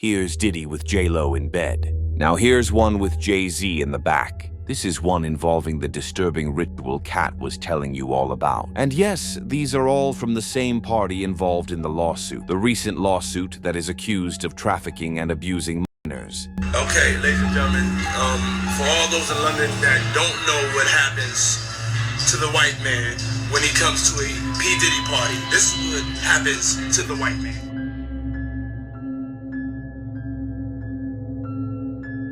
Here's Diddy with J-Lo in bed. Now here's one with Jay-Z in the back. This is one involving the disturbing ritual Kat was telling you all about. And yes, these are all from the same party involved in the lawsuit. The recent lawsuit that is accused of trafficking and abusing minors. Okay, ladies and gentlemen, for all those in London that don't know what happens to the white man when he comes to a P. Diddy party, this is what happens to the white man.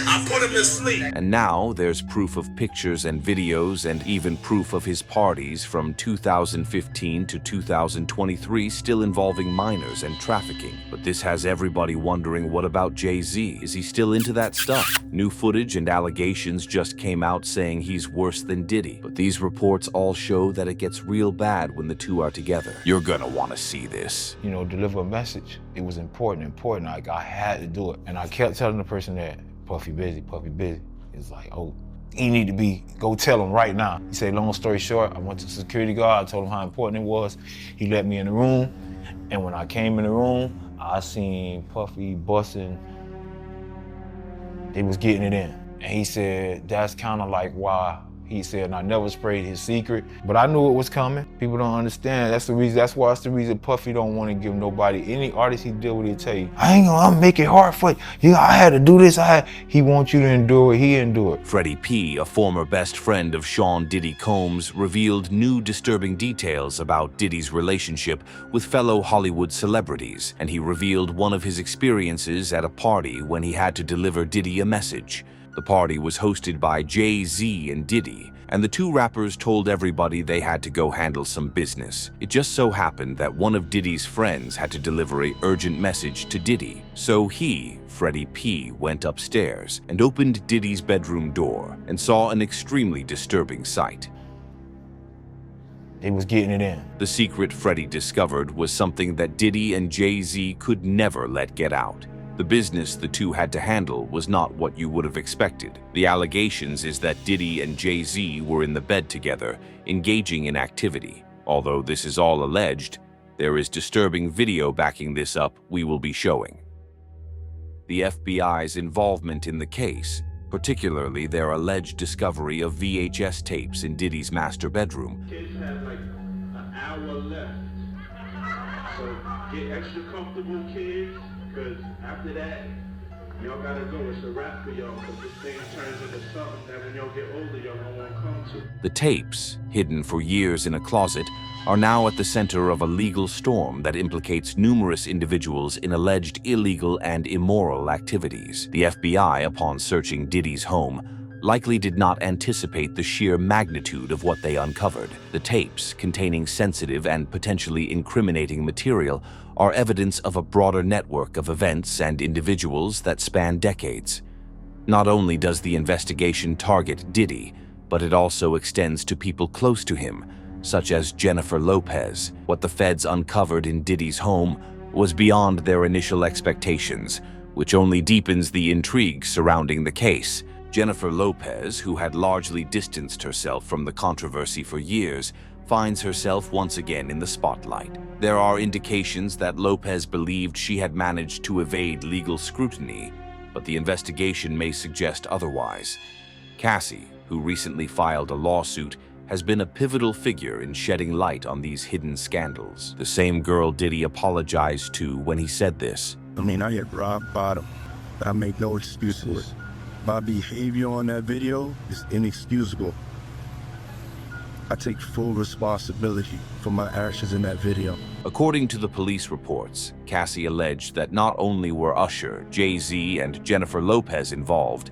I put him to sleep. And now there's proof of pictures and videos and even proof of his parties from 2015 to 2023 still involving minors and trafficking. But this has everybody wondering, what about Jay-Z? Is he still into that stuff? New footage and allegations just came out saying he's worse than Diddy. But these reports all show that it gets real bad when the two are together. You're gonna want to see this. You know, deliver a message. It was important. Like, I had to do it. And I kept telling the person that, Puffy busy. It's like, oh, he need to be, go tell him right now. He said, long story short, I went to the security guard, I told him how important it was. He let me in the room, and when I came in the room, I seen Puffy busting. They was getting it in. And he said, that's kind of like why, he said, I never sprayed his secret, but I knew it was coming. People don't understand. That's the reason. That's why it's the reason Puffy don't want to give nobody, any artist he deal with, he'll tell you, I'm make it hard for you. I had to do this. He wants you to endure what he endured. Freddie P., a former best friend of Sean Diddy Combs, revealed new disturbing details about Diddy's relationship with fellow Hollywood celebrities, and he revealed one of his experiences at a party when he had to deliver Diddy a message. The party was hosted by Jay-Z and Diddy, and the two rappers told everybody they had to go handle some business. It just so happened that one of Diddy's friends had to deliver an urgent message to Diddy. So he, Freddie P., went upstairs and opened Diddy's bedroom door and saw an extremely disturbing sight. They was getting it in. The secret Freddie discovered was something that Diddy and Jay-Z could never let get out. The business the two had to handle was not what you would have expected. The allegations is that Diddy and Jay-Z were in the bed together, engaging in activity. Although this is all alleged, there is disturbing video backing this up we will be showing. The FBI's involvement in the case, particularly their alleged discovery of VHS tapes in Diddy's master bedroom. Kids have like an hour left, so get extra comfortable, kids. Because after that, y'all gotta go. It's a wrap for y'all, because this thing turns into something that when y'all get older, y'all don't want to come to. The tapes, hidden for years in a closet, are now at the center of a legal storm that implicates numerous individuals in alleged illegal and immoral activities. The FBI, upon searching Diddy's home, likely did not anticipate the sheer magnitude of what they uncovered. The tapes, containing sensitive and potentially incriminating material, are evidence of a broader network of events and individuals that span decades. Not only does the investigation target Diddy, but it also extends to people close to him, such as Jennifer Lopez. What the feds uncovered in Diddy's home was beyond their initial expectations, which only deepens the intrigue surrounding the case. Jennifer Lopez, who had largely distanced herself from the controversy for years, finds herself once again in the spotlight. There are indications that Lopez believed she had managed to evade legal scrutiny, but the investigation may suggest otherwise. Cassie, who recently filed a lawsuit, has been a pivotal figure in shedding light on these hidden scandals. The same girl Diddy apologized to when he said this. I hit rock bottom. I make no excuse for it. My behavior on that video is inexcusable. I take full responsibility for my actions in that video. According to the police reports, Cassie alleged that not only were Usher, Jay-Z, and Jennifer Lopez involved,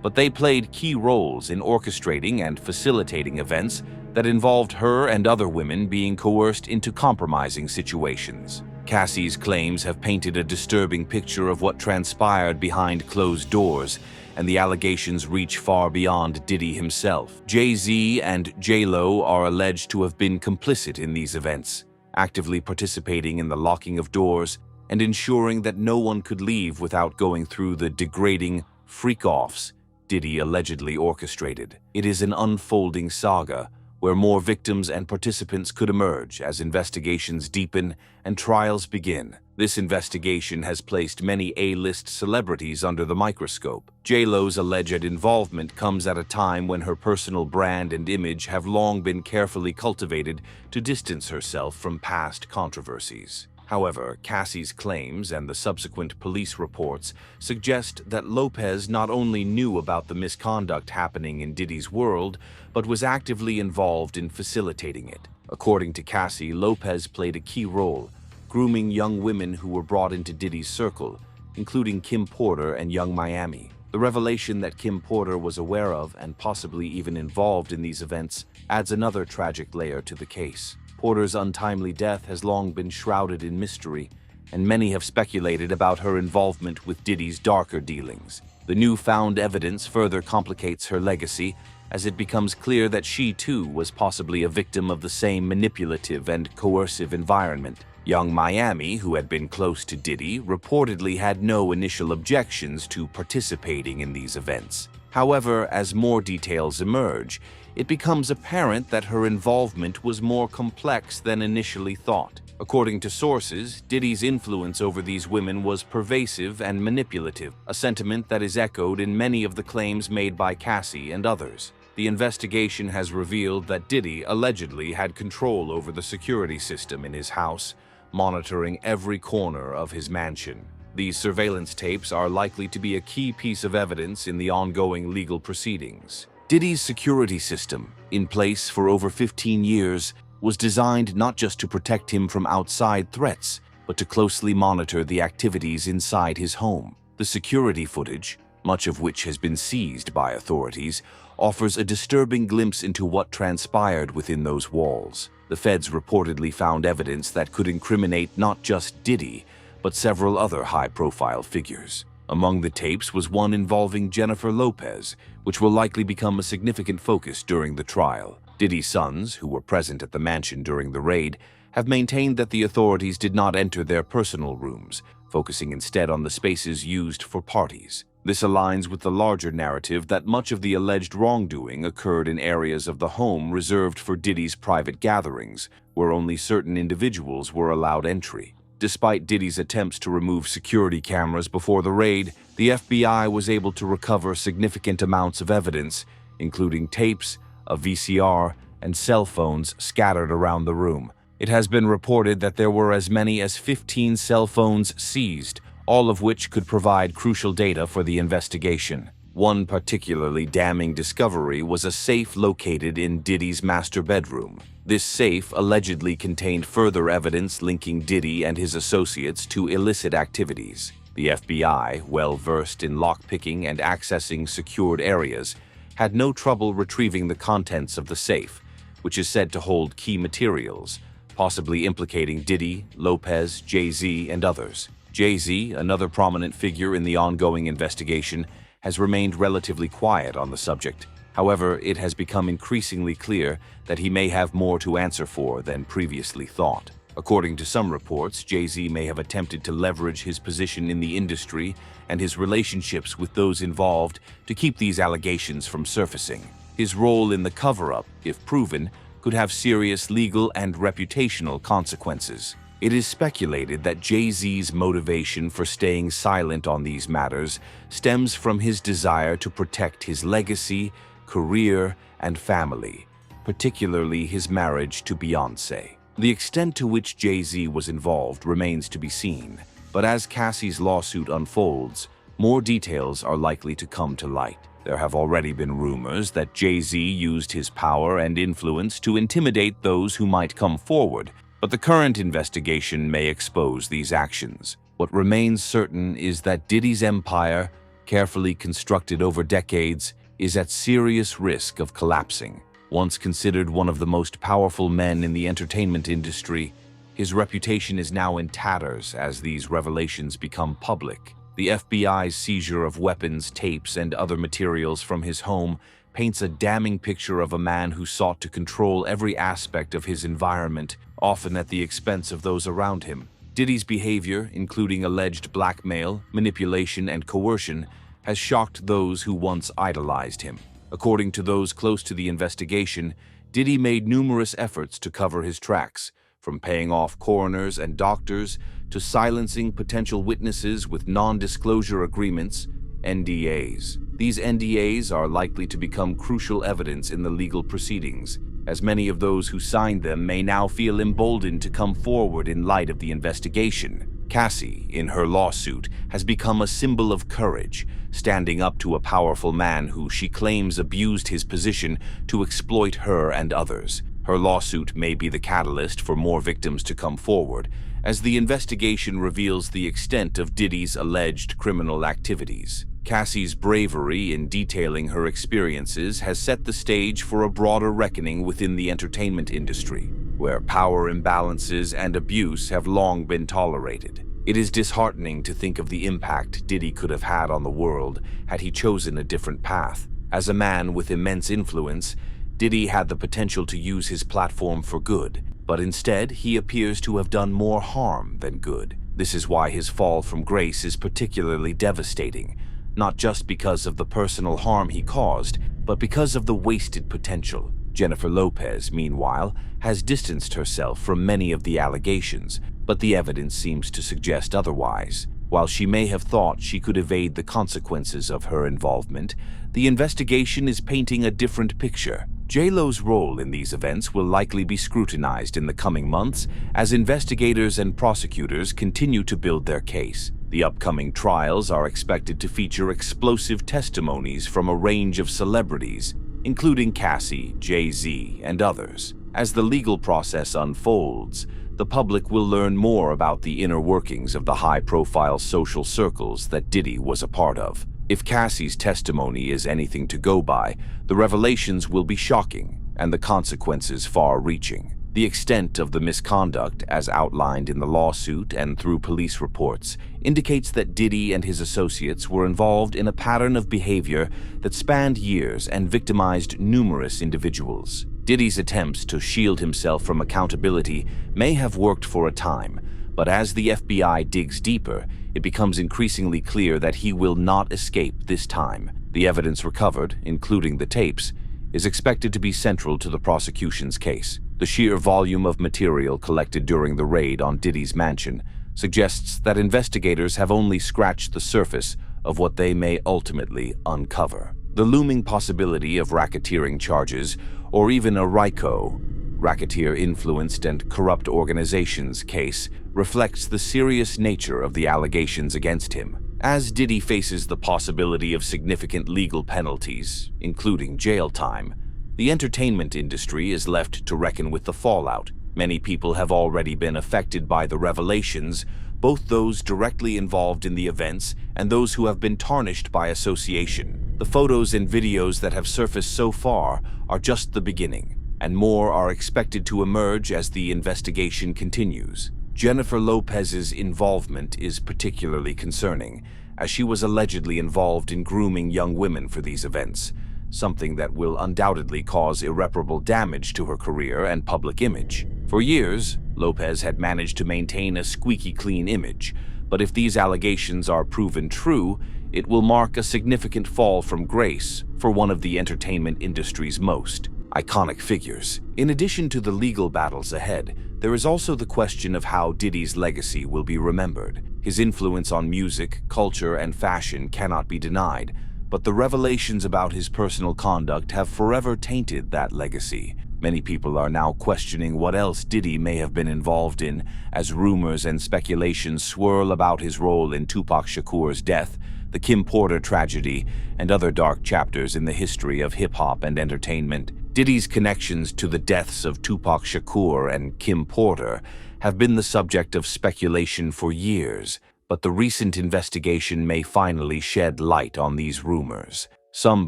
but they played key roles in orchestrating and facilitating events that involved her and other women being coerced into compromising situations. Cassie's claims have painted a disturbing picture of what transpired behind closed doors, and the allegations reach far beyond Diddy himself. Jay-Z and J-Lo are alleged to have been complicit in these events, actively participating in the locking of doors and ensuring that no one could leave without going through the degrading freak-offs Diddy allegedly orchestrated. It is an unfolding saga where more victims and participants could emerge as investigations deepen and trials begin. This investigation has placed many A-list celebrities under the microscope. J.Lo's alleged involvement comes at a time when her personal brand and image have long been carefully cultivated to distance herself from past controversies. However, Cassie's claims and the subsequent police reports suggest that Lopez not only knew about the misconduct happening in Diddy's world, but was actively involved in facilitating it. According to Cassie, Lopez played a key role, grooming young women who were brought into Diddy's circle, including Kim Porter and Young Miami. The revelation that Kim Porter was aware of and possibly even involved in these events adds another tragic layer to the case. Porter's untimely death has long been shrouded in mystery, and many have speculated about her involvement with Diddy's darker dealings. The newfound evidence further complicates her legacy, as it becomes clear that she too was possibly a victim of the same manipulative and coercive environment. Young Miami, who had been close to Diddy, reportedly had no initial objections to participating in these events. However, as more details emerge, it becomes apparent that her involvement was more complex than initially thought. According to sources, Diddy's influence over these women was pervasive and manipulative, a sentiment that is echoed in many of the claims made by Cassie and others. The investigation has revealed that Diddy allegedly had control over the security system in his house, monitoring every corner of his mansion. These surveillance tapes are likely to be a key piece of evidence in the ongoing legal proceedings. Diddy's security system, in place for over 15 years, was designed not just to protect him from outside threats, but to closely monitor the activities inside his home. The security footage, much of which has been seized by authorities, offers a disturbing glimpse into what transpired within those walls. The feds reportedly found evidence that could incriminate not just Diddy, but several other high-profile figures. Among the tapes was one involving Jennifer Lopez, which will likely become a significant focus during the trial. Diddy's sons, who were present at the mansion during the raid, have maintained that the authorities did not enter their personal rooms, focusing instead on the spaces used for parties. This aligns with the larger narrative that much of the alleged wrongdoing occurred in areas of the home reserved for Diddy's private gatherings, where only certain individuals were allowed entry. Despite Diddy's attempts to remove security cameras before the raid, the FBI was able to recover significant amounts of evidence, including tapes, a VCR, and cell phones scattered around the room. It has been reported that there were as many as 15 cell phones seized, all of which could provide crucial data for the investigation. One particularly damning discovery was a safe located in Diddy's master bedroom. This safe allegedly contained further evidence linking Diddy and his associates to illicit activities. The FBI, well versed in lockpicking and accessing secured areas, had no trouble retrieving the contents of the safe, which is said to hold key materials, possibly implicating Diddy, Lopez, Jay-Z, and others. Jay-Z, another prominent figure in the ongoing investigation, has remained relatively quiet on the subject. However, it has become increasingly clear that he may have more to answer for than previously thought. According to some reports, Jay-Z may have attempted to leverage his position in the industry and his relationships with those involved to keep these allegations from surfacing. His role in the cover-up, if proven, could have serious legal and reputational consequences. It is speculated that Jay-Z's motivation for staying silent on these matters stems from his desire to protect his legacy, career, and family, particularly his marriage to Beyoncé. The extent to which Jay-Z was involved remains to be seen, but as Cassie's lawsuit unfolds, more details are likely to come to light. There have already been rumors that Jay-Z used his power and influence to intimidate those who might come forward, but the current investigation may expose these actions. What remains certain is that Diddy's empire, carefully constructed over decades, is at serious risk of collapsing. Once considered one of the most powerful men in the entertainment industry, his reputation is now in tatters as these revelations become public. The FBI's seizure of weapons, tapes, and other materials from his home paints a damning picture of a man who sought to control every aspect of his environment, often at the expense of those around him. Diddy's behavior, including alleged blackmail, manipulation, and coercion, has shocked those who once idolized him. According to those close to the investigation, Diddy made numerous efforts to cover his tracks, from paying off coroners and doctors to silencing potential witnesses with non-disclosure agreements, NDAs. These NDAs are likely to become crucial evidence in the legal proceedings, as many of those who signed them may now feel emboldened to come forward in light of the investigation. Cassie, in her lawsuit, has become a symbol of courage, standing up to a powerful man who she claims abused his position to exploit her and others. Her lawsuit may be the catalyst for more victims to come forward, as the investigation reveals the extent of Diddy's alleged criminal activities. Cassie's bravery in detailing her experiences has set the stage for a broader reckoning within the entertainment industry, where power imbalances and abuse have long been tolerated. It is disheartening to think of the impact Diddy could have had on the world had he chosen a different path. As a man with immense influence, Diddy had the potential to use his platform for good, but instead he appears to have done more harm than good. This is why his fall from grace is particularly devastating, not just because of the personal harm he caused, but because of the wasted potential. Jennifer Lopez, meanwhile, has distanced herself from many of the allegations, but the evidence seems to suggest otherwise. While she may have thought she could evade the consequences of her involvement, the investigation is painting a different picture. J-Lo's role in these events will likely be scrutinized in the coming months as investigators and prosecutors continue to build their case. The upcoming trials are expected to feature explosive testimonies from a range of celebrities, including Cassie, Jay-Z, and others. As the legal process unfolds, the public will learn more about the inner workings of the high-profile social circles that Diddy was a part of. If Cassie's testimony is anything to go by, the revelations will be shocking and the consequences far-reaching. The extent of the misconduct, as outlined in the lawsuit and through police reports, indicates that Diddy and his associates were involved in a pattern of behavior that spanned years and victimized numerous individuals. Diddy's attempts to shield himself from accountability may have worked for a time, but as the FBI digs deeper, it becomes increasingly clear that he will not escape this time. The evidence recovered, including the tapes, is expected to be central to the prosecution's case. The sheer volume of material collected during the raid on Diddy's mansion suggests that investigators have only scratched the surface of what they may ultimately uncover. The looming possibility of racketeering charges, or even a RICO, racketeer-influenced and corrupt organizations case, reflects the serious nature of the allegations against him. As Diddy faces the possibility of significant legal penalties, including jail time, the entertainment industry is left to reckon with the fallout. Many people have already been affected by the revelations, both those directly involved in the events and those who have been tarnished by association. The photos and videos that have surfaced so far are just the beginning, and more are expected to emerge as the investigation continues. Jennifer Lopez's involvement is particularly concerning, as she was allegedly involved in grooming young women for these events, something that will undoubtedly cause irreparable damage to her career and public image. For years, Lopez had managed to maintain a squeaky clean image, but if these allegations are proven true, it will mark a significant fall from grace for one of the entertainment industry's most iconic figures. In addition to the legal battles ahead, there is also the question of how Diddy's legacy will be remembered. His influence on music, culture, and fashion cannot be denied, but the revelations about his personal conduct have forever tainted that legacy. Many people are now questioning what else Diddy may have been involved in, as rumors and speculations swirl about his role in Tupac Shakur's death, the Kim Porter tragedy, and other dark chapters in the history of hip-hop and entertainment. Diddy's connections to the deaths of Tupac Shakur and Kim Porter have been the subject of speculation for years, but the recent investigation may finally shed light on these rumors. Some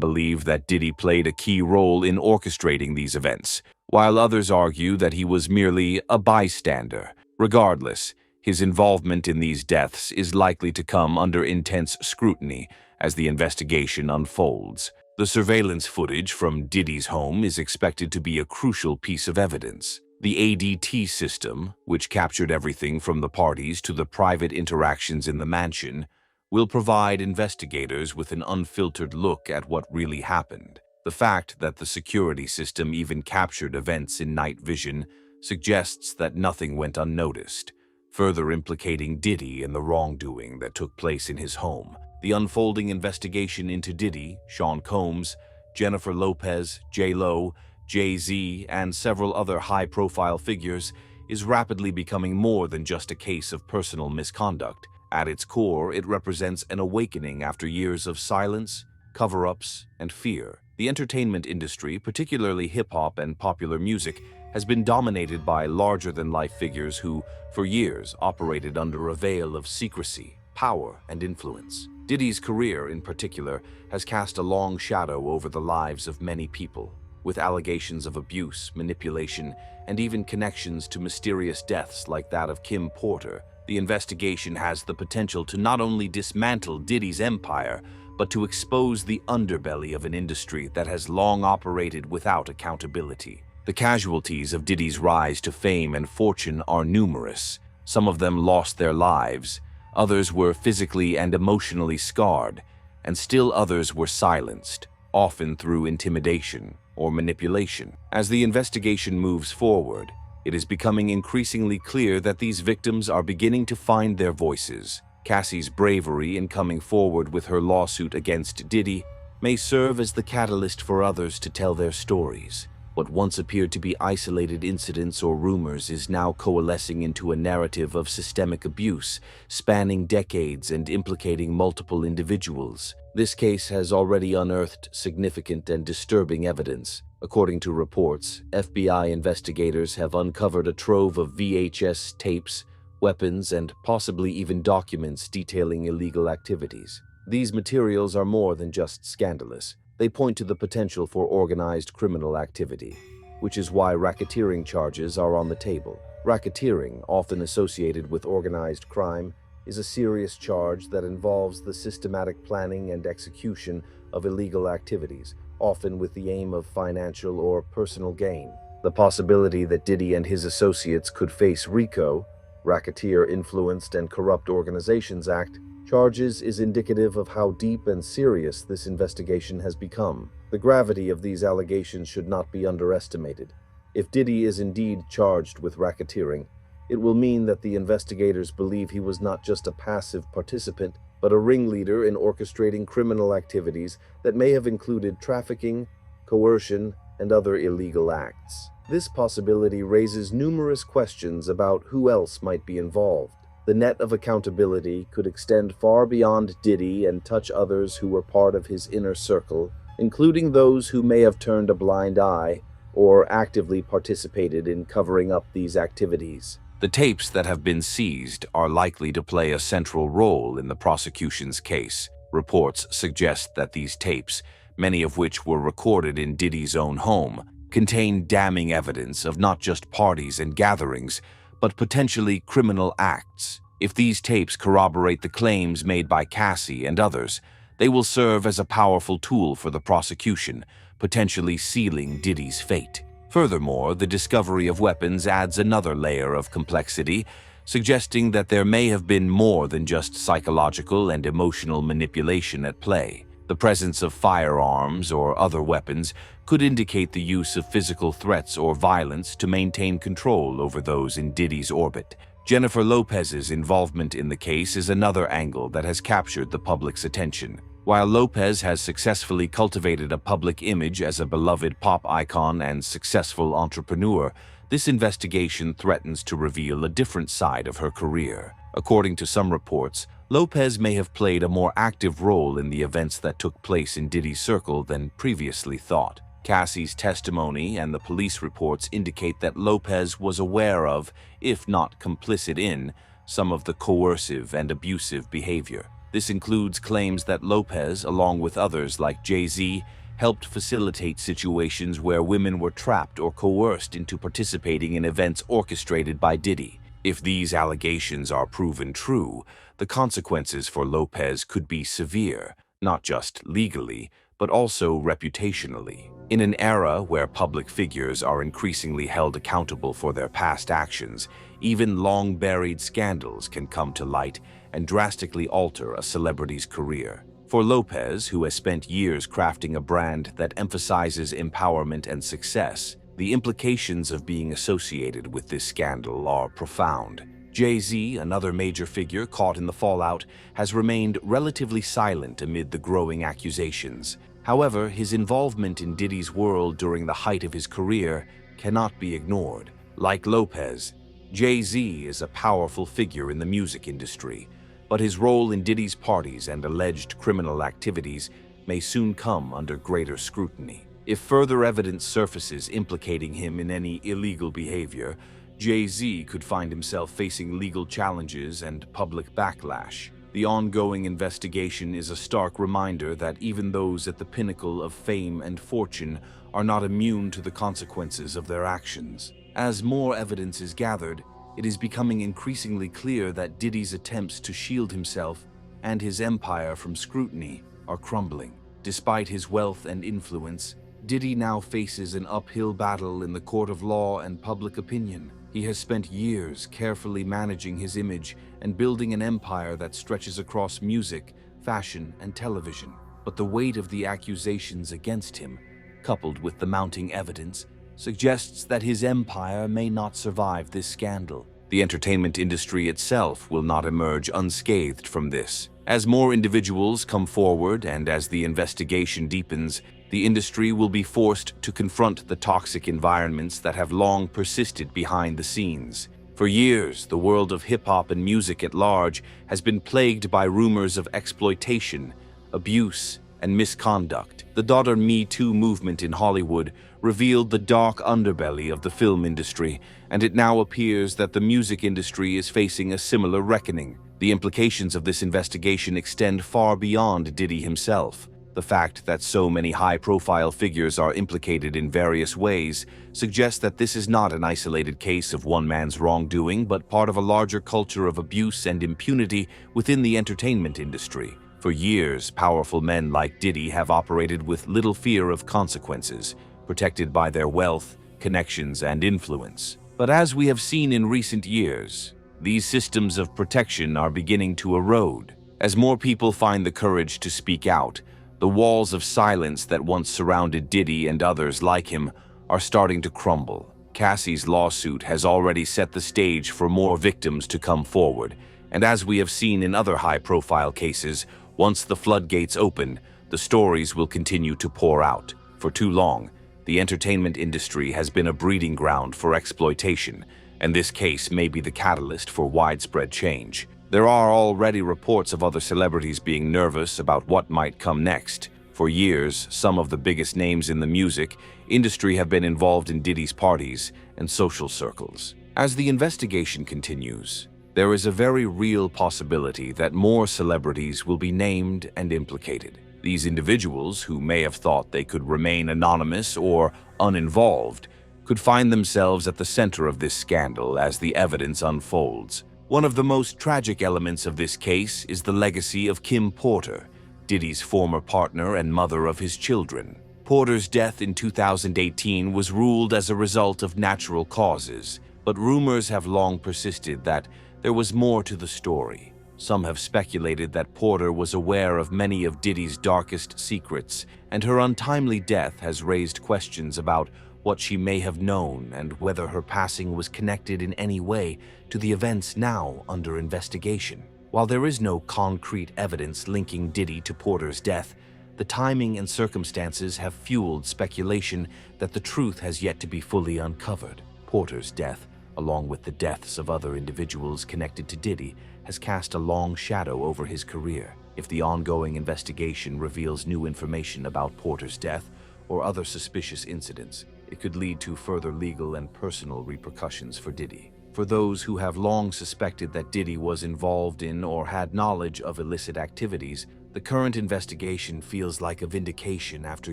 believe that Diddy played a key role in orchestrating these events, while others argue that he was merely a bystander. Regardless, his involvement in these deaths is likely to come under intense scrutiny as the investigation unfolds. The surveillance footage from Diddy's home is expected to be a crucial piece of evidence. The ADT system, which captured everything from the parties to the private interactions in the mansion, will provide investigators with an unfiltered look at what really happened. The fact that the security system even captured events in night vision suggests that nothing went unnoticed, further implicating Diddy in the wrongdoing that took place in his home. The unfolding investigation into Diddy, Sean Combs, Jennifer Lopez, J-Lo, Jay-Z, and several other high-profile figures is rapidly becoming more than just a case of personal misconduct. At its core, it represents an awakening after years of silence, cover-ups, and fear. The entertainment industry, particularly hip-hop and popular music, has been dominated by larger-than-life figures who, for years, operated under a veil of secrecy, power, and influence. Diddy's career, in particular, has cast a long shadow over the lives of many people, with allegations of abuse, manipulation, and even connections to mysterious deaths like that of Kim Porter. The investigation has the potential to not only dismantle Diddy's empire, but to expose the underbelly of an industry that has long operated without accountability. The casualties of Diddy's rise to fame and fortune are numerous. Some of them lost their lives, others were physically and emotionally scarred, and still others were silenced, often through intimidation or manipulation. As the investigation moves forward, it is becoming increasingly clear that these victims are beginning to find their voices. Cassie's bravery in coming forward with her lawsuit against Diddy may serve as the catalyst for others to tell their stories. What once appeared to be isolated incidents or rumors is now coalescing into a narrative of systemic abuse, spanning decades and implicating multiple individuals. This case has already unearthed significant and disturbing evidence. According to reports, FBI investigators have uncovered a trove of VHS tapes, weapons, and possibly even documents detailing illegal activities. These materials are more than just scandalous. They point to the potential for organized criminal activity, which is why racketeering charges are on the table. Racketeering, often associated with organized crime, is a serious charge that involves the systematic planning and execution of illegal activities, often with the aim of financial or personal gain. The possibility that Diddy and his associates could face RICO, Racketeer Influenced and Corrupt Organizations Act, charges is indicative of how deep and serious this investigation has become. The gravity of these allegations should not be underestimated. If Diddy is indeed charged with racketeering, it will mean that the investigators believe he was not just a passive participant, but a ringleader in orchestrating criminal activities that may have included trafficking, coercion, and other illegal acts. This possibility raises numerous questions about who else might be involved. The net of accountability could extend far beyond Diddy and touch others who were part of his inner circle, including those who may have turned a blind eye or actively participated in covering up these activities. The tapes that have been seized are likely to play a central role in the prosecution's case. Reports suggest that these tapes, many of which were recorded in Diddy's own home, contain damning evidence of not just parties and gatherings, but potentially criminal acts. If these tapes corroborate the claims made by Cassie and others, they will serve as a powerful tool for the prosecution, potentially sealing Diddy's fate. Furthermore, the discovery of weapons adds another layer of complexity, suggesting that there may have been more than just psychological and emotional manipulation at play. The presence of firearms or other weapons could indicate the use of physical threats or violence to maintain control over those in Diddy's orbit. Jennifer Lopez's involvement in the case is another angle that has captured the public's attention. While Lopez has successfully cultivated a public image as a beloved pop icon and successful entrepreneur, this investigation threatens to reveal a different side of her career. According to some reports, Lopez may have played a more active role in the events that took place in Diddy's circle than previously thought. Cassie's testimony and the police reports indicate that Lopez was aware of, if not complicit in, some of the coercive and abusive behavior. This includes claims that Lopez, along with others like Jay-Z, helped facilitate situations where women were trapped or coerced into participating in events orchestrated by Diddy. If these allegations are proven true, the consequences for Lopez could be severe, not just legally, but also reputationally. In an era where public figures are increasingly held accountable for their past actions, even long-buried scandals can come to light and drastically alter a celebrity's career. For Lopez, who has spent years crafting a brand that emphasizes empowerment and success, The implications of being associated with this scandal are profound. Jay-Z, another major figure caught in the fallout, has remained relatively silent amid the growing accusations. However, his involvement in Diddy's world during the height of his career cannot be ignored. Like Lopez, Jay-Z is a powerful figure in the music industry, but his role in Diddy's parties and alleged criminal activities may soon come under greater scrutiny. If further evidence surfaces implicating him in any illegal behavior, Jay-Z could find himself facing legal challenges and public backlash. The ongoing investigation is a stark reminder that even those at the pinnacle of fame and fortune are not immune to the consequences of their actions. As more evidence is gathered, it is becoming increasingly clear that Diddy's attempts to shield himself and his empire from scrutiny are crumbling. Despite his wealth and influence, Diddy now faces an uphill battle in the court of law and public opinion. He has spent years carefully managing his image and building an empire that stretches across music, fashion, and television. But the weight of the accusations against him, coupled with the mounting evidence, suggests that his empire may not survive this scandal. The entertainment industry itself will not emerge unscathed from this. As more individuals come forward and as the investigation deepens, the industry will be forced to confront the toxic environments that have long persisted behind the scenes. For years, the world of hip-hop and music at large has been plagued by rumors of exploitation, abuse, and misconduct. The Me Too movement in Hollywood revealed the dark underbelly of the film industry, and it now appears that the music industry is facing a similar reckoning. The implications of this investigation extend far beyond Diddy himself. The fact that so many high-profile figures are implicated in various ways suggests that this is not an isolated case of one man's wrongdoing, but part of a larger culture of abuse and impunity within the entertainment industry. For years, powerful men like Diddy have operated with little fear of consequences, protected by their wealth, connections, and influence. But as we have seen in recent years, these systems of protection are beginning to erode. As more people find the courage to speak out, the walls of silence that once surrounded Diddy and others like him are starting to crumble. Cassie's lawsuit has already set the stage for more victims to come forward, and as we have seen in other high-profile cases, once the floodgates open, the stories will continue to pour out. For too long, the entertainment industry has been a breeding ground for exploitation, and this case may be the catalyst for widespread change. There are already reports of other celebrities being nervous about what might come next. For years, some of the biggest names in the music industry have been involved in Diddy's parties and social circles. As the investigation continues, there is a very real possibility that more celebrities will be named and implicated. These individuals, who may have thought they could remain anonymous or uninvolved, could find themselves at the center of this scandal as the evidence unfolds. One of the most tragic elements of this case is the legacy of Kim Porter, Diddy's former partner and mother of his children. Porter's death in 2018 was ruled as a result of natural causes, but rumors have long persisted that there was more to the story. Some have speculated that Porter was aware of many of Diddy's darkest secrets, and her untimely death has raised questions about what she may have known and whether her passing was connected in any way to the events now under investigation. While there is no concrete evidence linking Diddy to Porter's death, the timing and circumstances have fueled speculation that the truth has yet to be fully uncovered. Porter's death, along with the deaths of other individuals connected to Diddy, has cast a long shadow over his career. If the ongoing investigation reveals new information about Porter's death or other suspicious incidents, it could lead to further legal and personal repercussions for Diddy. For those who have long suspected that Diddy was involved in or had knowledge of illicit activities, the current investigation feels like a vindication after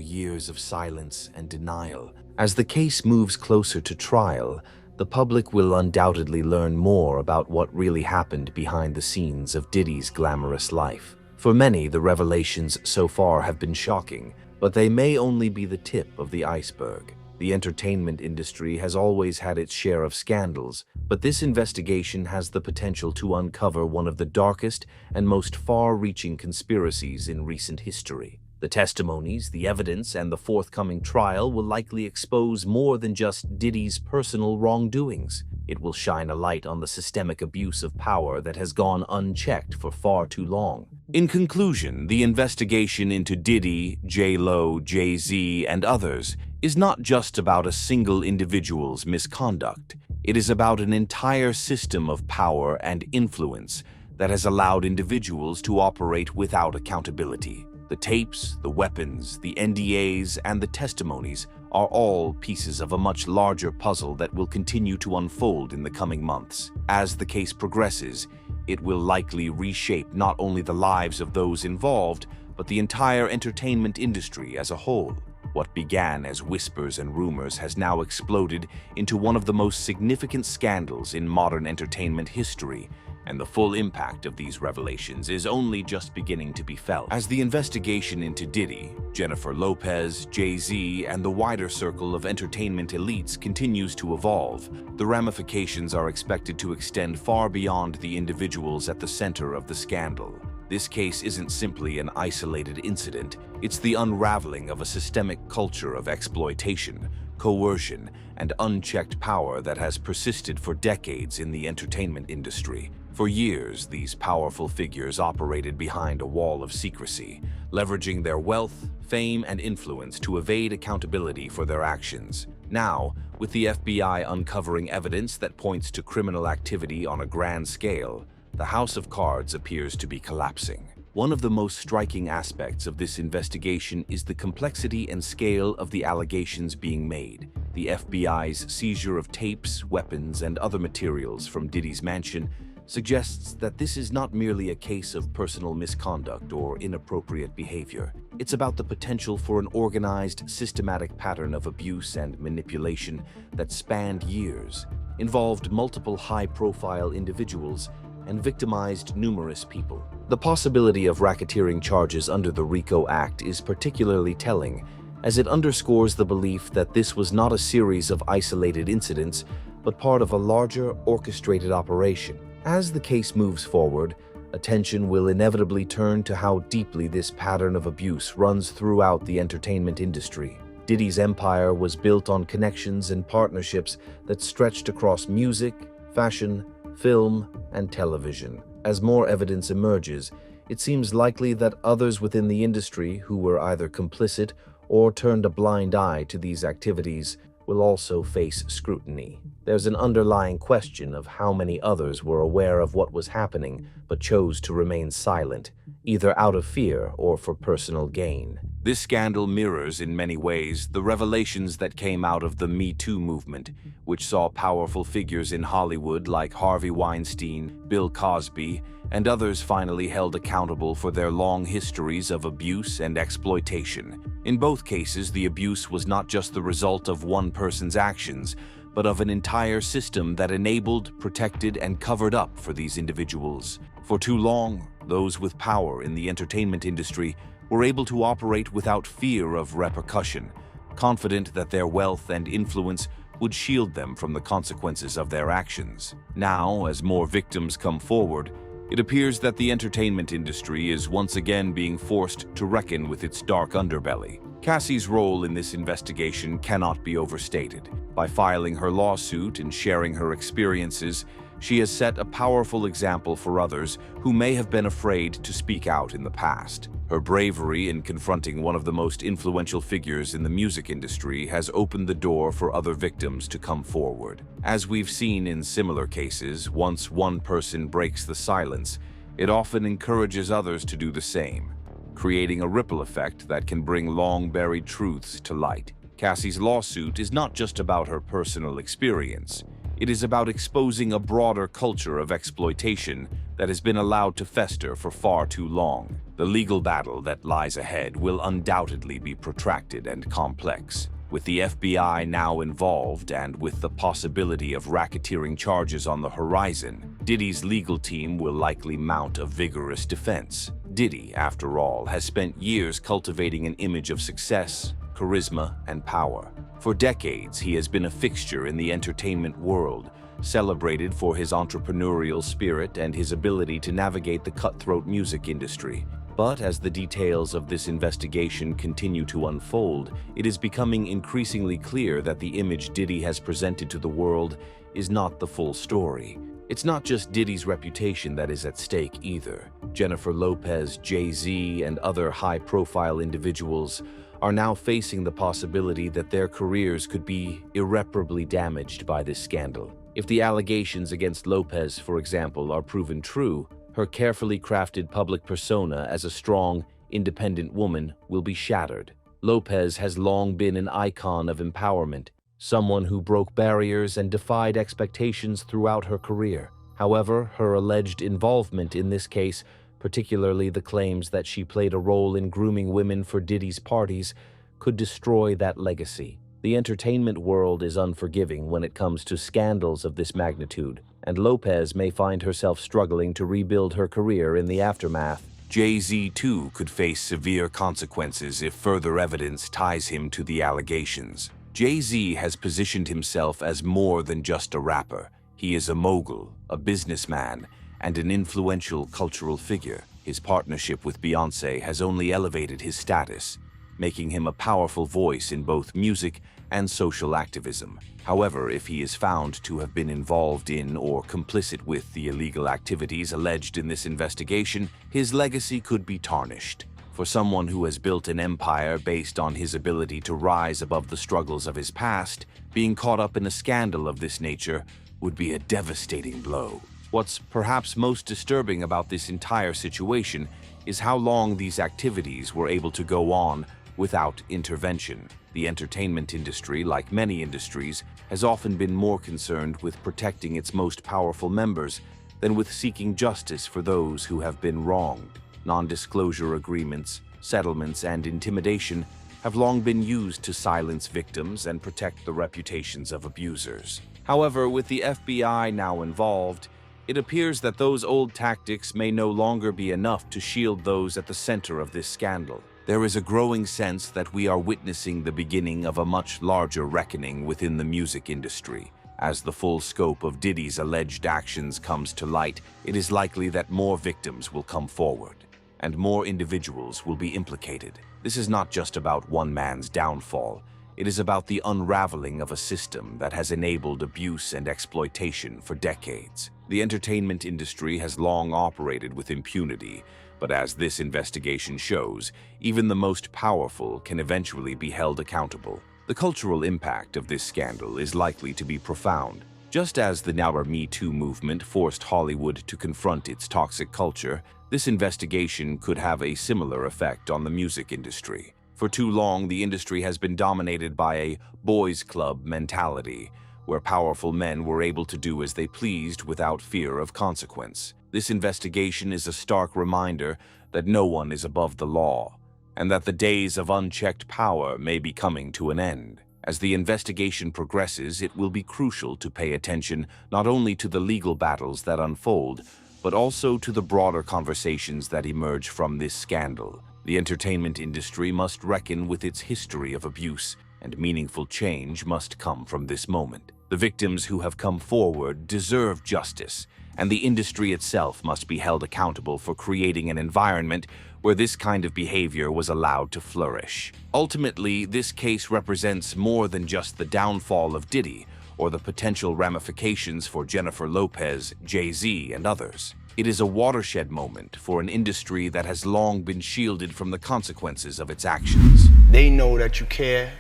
years of silence and denial. As the case moves closer to trial, the public will undoubtedly learn more about what really happened behind the scenes of Diddy's glamorous life. For many, the revelations so far have been shocking, but they may only be the tip of the iceberg. The entertainment industry has always had its share of scandals, but this investigation has the potential to uncover one of the darkest and most far-reaching conspiracies in recent history. The testimonies, the evidence, and the forthcoming trial will likely expose more than just Diddy's personal wrongdoings. It will shine a light on the systemic abuse of power that has gone unchecked for far too long. In conclusion, the investigation into Diddy, J-Lo, Jay-Z, and others is not just about a single individual's misconduct. It is about an entire system of power and influence that has allowed individuals to operate without accountability. The tapes, the weapons, the NDAs, and the testimonies are all pieces of a much larger puzzle that will continue to unfold in the coming months. As the case progresses, it will likely reshape not only the lives of those involved, but the entire entertainment industry as a whole. What began as whispers and rumors has now exploded into one of the most significant scandals in modern entertainment history, and the full impact of these revelations is only just beginning to be felt. As the investigation into Diddy, Jennifer Lopez, Jay-Z, and the wider circle of entertainment elites continues to evolve, the ramifications are expected to extend far beyond the individuals at the center of the scandal. This case isn't simply an isolated incident, it's the unraveling of a systemic culture of exploitation, coercion, and unchecked power that has persisted for decades in the entertainment industry. For years, these powerful figures operated behind a wall of secrecy, leveraging their wealth, fame, and influence to evade accountability for their actions. Now, with the FBI uncovering evidence that points to criminal activity on a grand scale, the house of cards appears to be collapsing. One of the most striking aspects of this investigation is the complexity and scale of the allegations being made. The FBI's seizure of tapes, weapons, and other materials from Diddy's mansion suggests that this is not merely a case of personal misconduct or inappropriate behavior. It's about the potential for an organized, systematic pattern of abuse and manipulation that spanned years, involved multiple high-profile individuals, and victimized numerous people. The possibility of racketeering charges under the RICO Act is particularly telling, as it underscores the belief that this was not a series of isolated incidents, but part of a larger, orchestrated operation. As the case moves forward, attention will inevitably turn to how deeply this pattern of abuse runs throughout the entertainment industry. Diddy's empire was built on connections and partnerships that stretched across music, fashion, film, and television. As more evidence emerges, it seems likely that others within the industry who were either complicit or turned a blind eye to these activities will also face scrutiny. There's an underlying question of how many others were aware of what was happening but chose to remain silent, either out of fear or for personal gain. This scandal mirrors, in many ways, the revelations that came out of the Me Too movement, which saw powerful figures in Hollywood like Harvey Weinstein, Bill Cosby, and others finally held accountable for their long histories of abuse and exploitation. In both cases, the abuse was not just the result of one person's actions, but of an entire system that enabled, protected, and covered up for these individuals. For too long, those with power in the entertainment industry were able to operate without fear of repercussion, confident that their wealth and influence would shield them from the consequences of their actions. Now, as more victims come forward, it appears that the entertainment industry is once again being forced to reckon with its dark underbelly. Cassie's role in this investigation cannot be overstated. By filing her lawsuit and sharing her experiences, she has set a powerful example for others who may have been afraid to speak out in the past. Her bravery in confronting one of the most influential figures in the music industry has opened the door for other victims to come forward. As we've seen in similar cases, once one person breaks the silence, it often encourages others to do the same, creating a ripple effect that can bring long-buried truths to light. Cassie's lawsuit is not just about her personal experience. It is about exposing a broader culture of exploitation that has been allowed to fester for far too long. The legal battle that lies ahead will undoubtedly be protracted and complex. With the FBI now involved and with the possibility of racketeering charges on the horizon, Diddy's legal team will likely mount a vigorous defense. Diddy, after all, has spent years cultivating an image of success, charisma, and power. For decades, he has been a fixture in the entertainment world, celebrated for his entrepreneurial spirit and his ability to navigate the cutthroat music industry. But as the details of this investigation continue to unfold, it is becoming increasingly clear that the image Diddy has presented to the world is not the full story. It's not just Diddy's reputation that is at stake either. Jennifer Lopez, Jay-Z, and other high-profile individuals are now facing the possibility that their careers could be irreparably damaged by this scandal. If the allegations against Lopez, for example, are proven true, her carefully crafted public persona as a strong, independent woman will be shattered. Lopez has long been an icon of empowerment, someone who broke barriers and defied expectations throughout her career. However, her alleged involvement in this case, particularly the claims that she played a role in grooming women for Diddy's parties, could destroy that legacy. The entertainment world is unforgiving when it comes to scandals of this magnitude, and Lopez may find herself struggling to rebuild her career in the aftermath. Jay-Z, too, could face severe consequences if further evidence ties him to the allegations. Jay-Z has positioned himself as more than just a rapper. He is a mogul, a businessman, and an influential cultural figure. His partnership with Beyoncé has only elevated his status, making him a powerful voice in both music and social activism. However, if he is found to have been involved in or complicit with the illegal activities alleged in this investigation, his legacy could be tarnished. For someone who has built an empire based on his ability to rise above the struggles of his past, being caught up in a scandal of this nature would be a devastating blow. What's perhaps most disturbing about this entire situation is how long these activities were able to go on without intervention. The entertainment industry, like many industries, has often been more concerned with protecting its most powerful members than with seeking justice for those who have been wronged. Non-disclosure agreements, settlements, and intimidation have long been used to silence victims and protect the reputations of abusers. However, with the FBI now involved, it appears that those old tactics may no longer be enough to shield those at the center of this scandal. There is a growing sense that we are witnessing the beginning of a much larger reckoning within the music industry. As the full scope of Diddy's alleged actions comes to light, it is likely that more victims will come forward, and more individuals will be implicated. This is not just about one man's downfall. It is about the unraveling of a system that has enabled abuse and exploitation for decades. The entertainment industry has long operated with impunity, but as this investigation shows, even the most powerful can eventually be held accountable. The cultural impact of this scandal is likely to be profound. Just as the Now Me Too movement forced Hollywood to confront its toxic culture, this investigation could have a similar effect on the music industry. For too long, the industry has been dominated by a boys' club mentality, where powerful men were able to do as they pleased without fear of consequence. This investigation is a stark reminder that no one is above the law, and that the days of unchecked power may be coming to an end. As the investigation progresses, it will be crucial to pay attention not only to the legal battles that unfold, but also to the broader conversations that emerge from this scandal. The entertainment industry must reckon with its history of abuse, and meaningful change must come from this moment. The victims who have come forward deserve justice, and the industry itself must be held accountable for creating an environment where this kind of behavior was allowed to flourish. Ultimately, this case represents more than just the downfall of Diddy or the potential ramifications for Jennifer Lopez, Jay-Z, and others. It is a watershed moment for an industry that has long been shielded from the consequences of its actions. They know that you care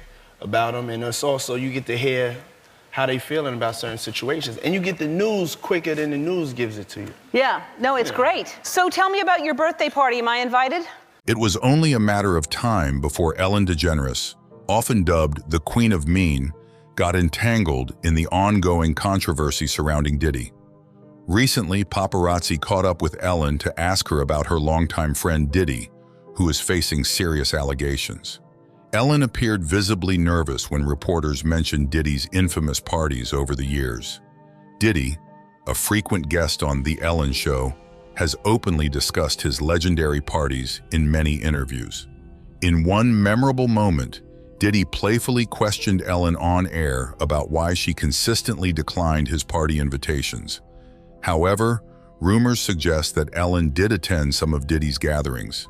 about them, and it's also you get to hear how they feeling about certain situations. And you get the news quicker than the news gives it to you. Yeah, no, it's great. So tell me about your birthday party. Am I invited? It was only a matter of time before Ellen DeGeneres, often dubbed the Queen of Mean, got entangled in the ongoing controversy surrounding Diddy. Recently, paparazzi caught up with Ellen to ask her about her longtime friend Diddy, who is facing serious allegations. Ellen appeared visibly nervous when reporters mentioned Diddy's infamous parties over the years. Diddy, a frequent guest on The Ellen Show, has openly discussed his legendary parties in many interviews. In one memorable moment, Diddy playfully questioned Ellen on air about why she consistently declined his party invitations. However, rumors suggest that Ellen did attend some of Diddy's gatherings.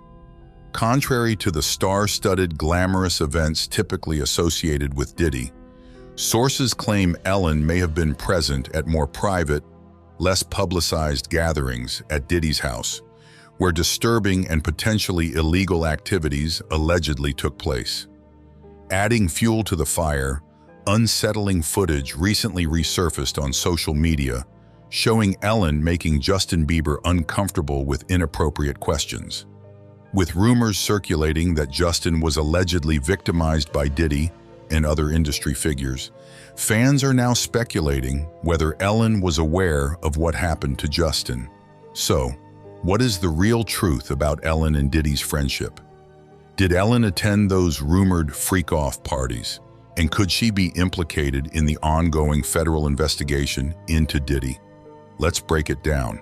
Contrary to the star-studded glamorous events typically associated with Diddy, sources claim Ellen may have been present at more private, less publicized gatherings at Diddy's house, where disturbing and potentially illegal activities allegedly took place. Adding fuel to the fire, unsettling footage recently resurfaced on social media, showing Ellen making Justin Bieber uncomfortable with inappropriate questions. With rumors circulating that Justin was allegedly victimized by Diddy and other industry figures, fans are now speculating whether Ellen was aware of what happened to Justin. So, what is the real truth about Ellen and Diddy's friendship? Did Ellen attend those rumored freak-off parties? And could she be implicated in the ongoing federal investigation into Diddy? Let's break it down.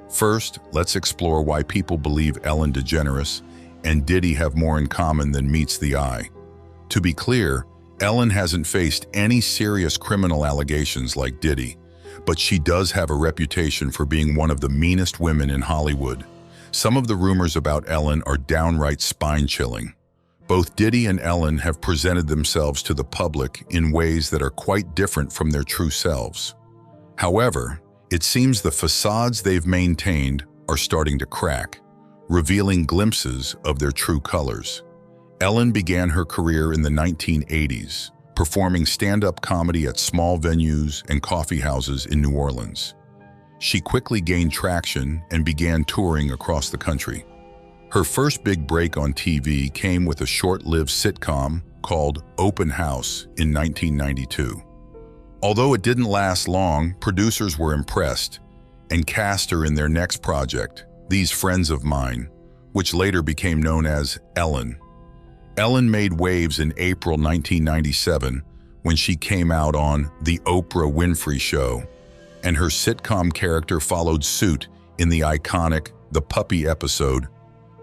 First, let's explore why people believe Ellen DeGeneres and Diddy have more in common than meets the eye. To be clear, Ellen hasn't faced any serious criminal allegations like Diddy, but she does have a reputation for being one of the meanest women in Hollywood. Some of the rumors about Ellen are downright spine-chilling. Both Diddy and Ellen have presented themselves to the public in ways that are quite different from their true selves. However, it seems the facades they've maintained are starting to crack, revealing glimpses of their true colors. Ellen began her career in the 1980s, performing stand-up comedy at small venues and coffee houses in New Orleans. She quickly gained traction and began touring across the country. Her first big break on TV came with a short-lived sitcom called Open House in 1992. Although it didn't last long, producers were impressed and cast her in their next project, These Friends of Mine, which later became known as Ellen. Ellen made waves in April 1997 when she came out on The Oprah Winfrey Show, and her sitcom character followed suit in the iconic The Puppy episode,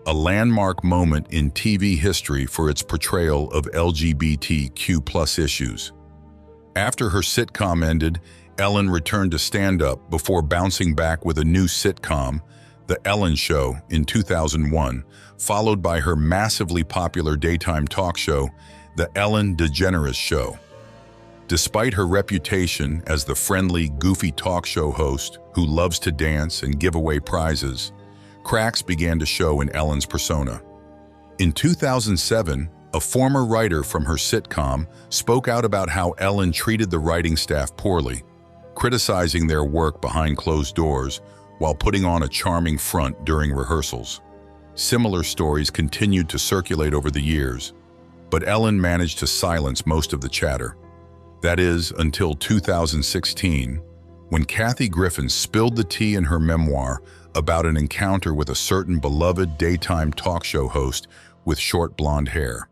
a landmark moment in TV history for its portrayal of LGBTQ+ issues. After her sitcom ended, Ellen returned to stand-up before bouncing back with a new sitcom, The Ellen Show, in 2001, followed by her massively popular daytime talk show, The Ellen DeGeneres Show. Despite her reputation as the friendly, goofy talk show host who loves to dance and give away prizes, cracks began to show in Ellen's persona. In 2007, a former writer from her sitcom spoke out about how Ellen treated the writing staff poorly, criticizing their work behind closed doors while putting on a charming front during rehearsals. Similar stories continued to circulate over the years, but Ellen managed to silence most of the chatter. That is, until 2016, when Kathy Griffin spilled the tea in her memoir about an encounter with a certain beloved daytime talk show host with short blonde hair.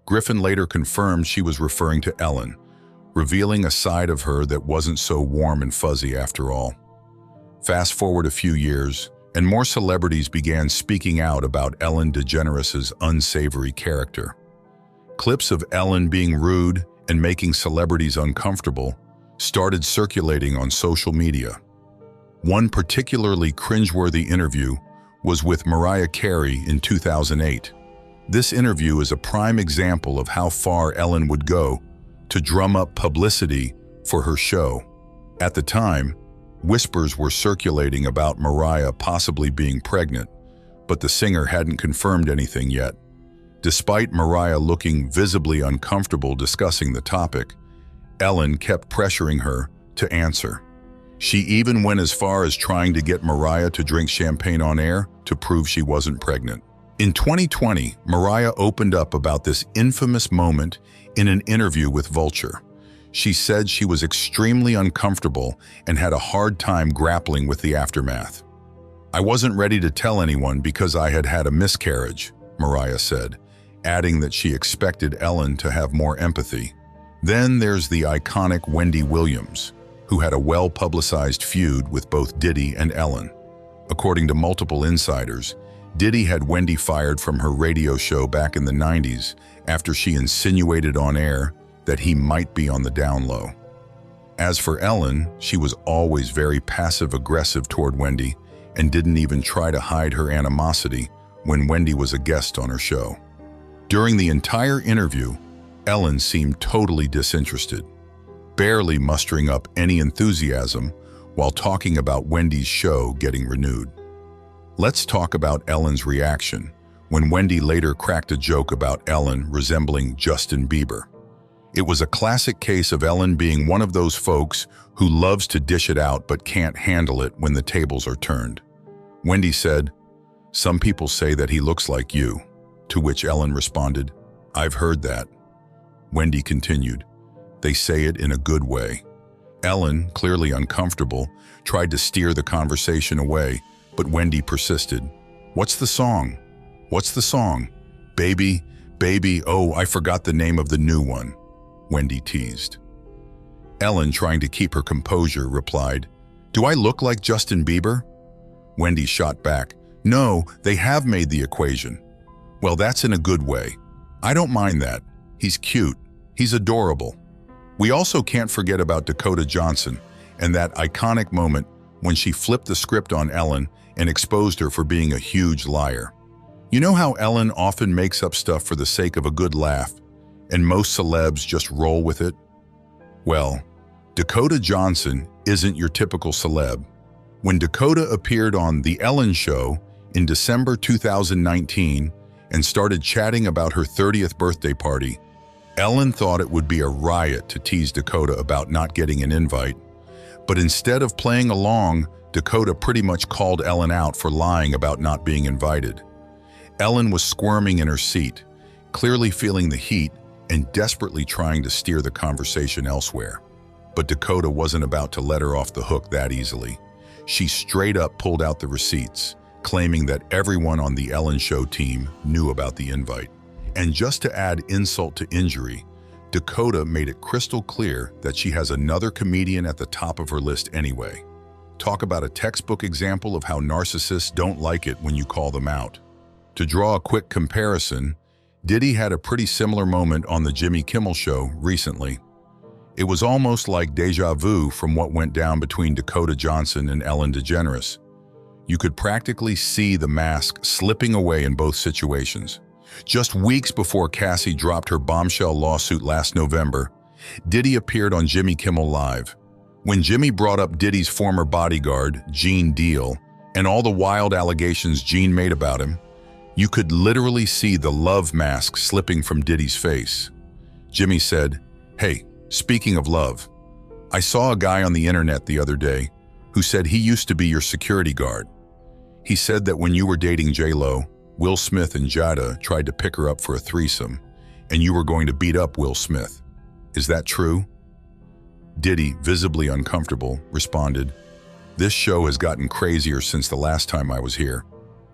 Griffin later confirmed she was referring to Ellen, revealing a side of her that wasn't so warm and fuzzy after all. Fast forward a few years, and more celebrities began speaking out about Ellen DeGeneres' unsavory character. Clips of Ellen being rude and making celebrities uncomfortable started circulating on social media. One particularly cringeworthy interview was with Mariah Carey in 2008. This interview is a prime example of how far Ellen would go to drum up publicity for her show. At the time, whispers were circulating about Mariah possibly being pregnant, but the singer hadn't confirmed anything yet. Despite Mariah looking visibly uncomfortable discussing the topic, Ellen kept pressuring her to answer. She even went as far as trying to get Mariah to drink champagne on air to prove she wasn't pregnant. In 2020, Mariah opened up about this infamous moment in an interview with Vulture. She said she was extremely uncomfortable and had a hard time grappling with the aftermath. "I wasn't ready to tell anyone because I had had a miscarriage," Mariah said, adding that she expected Ellen to have more empathy. Then there's the iconic Wendy Williams, who had a well-publicized feud with both Diddy and Ellen. According to multiple insiders, Diddy had Wendy fired from her radio show back in the 90s after she insinuated on air that he might be on the down low. As for Ellen, she was always very passive-aggressive toward Wendy and didn't even try to hide her animosity when Wendy was a guest on her show. During the entire interview, Ellen seemed totally disinterested, barely mustering up any enthusiasm while talking about Wendy's show getting renewed. Let's talk about Ellen's reaction when Wendy later cracked a joke about Ellen resembling Justin Bieber. It was a classic case of Ellen being one of those folks who loves to dish it out but can't handle it when the tables are turned. Wendy said, "Some people say that he looks like you," to which Ellen responded, "I've heard that." Wendy continued, "They say it in a good way." Ellen, clearly uncomfortable, tried to steer the conversation away, but Wendy persisted. "What's the song? What's the song? Baby, baby, oh, I forgot the name of the new one," Wendy teased. Ellen, trying to keep her composure, replied, "Do I look like Justin Bieber?" Wendy shot back, "No, they have made the equation." "Well, that's in a good way. I don't mind that. He's cute. He's adorable." We also can't forget about Dakota Johnson and that iconic moment when she flipped the script on Ellen and exposed her for being a huge liar. You know how Ellen often makes up stuff for the sake of a good laugh, and most celebs just roll with it? Well, Dakota Johnson isn't your typical celeb. When Dakota appeared on The Ellen Show in December 2019 and started chatting about her 30th birthday party, Ellen thought it would be a riot to tease Dakota about not getting an invite. But instead of playing along, Dakota pretty much called Ellen out for lying about not being invited. Ellen was squirming in her seat, clearly feeling the heat and desperately trying to steer the conversation elsewhere. But Dakota wasn't about to let her off the hook that easily. She straight up pulled out the receipts, claiming that everyone on the Ellen Show team knew about the invite. And just to add insult to injury, Dakota made it crystal clear that she has another comedian at the top of her list anyway. Talk about a textbook example of how narcissists don't like it when you call them out. To draw a quick comparison, Diddy had a pretty similar moment on the Jimmy Kimmel Show recently. It was almost like deja vu from what went down between Dakota Johnson and Ellen DeGeneres. You could practically see the mask slipping away in both situations. Just weeks before Cassie dropped her bombshell lawsuit last November, Diddy appeared on Jimmy Kimmel Live. When Jimmy brought up Diddy's former bodyguard, Gene Deal, and all the wild allegations Gene made about him, you could literally see the love mask slipping from Diddy's face. Jimmy said, "Hey, speaking of love, I saw a guy on the internet the other day who said he used to be your security guard. He said that when you were dating J-Lo, Will Smith and Jada tried to pick her up for a threesome, and you were going to beat up Will Smith. Is that true?" Diddy, visibly uncomfortable, responded, "This show has gotten crazier since the last time I was here.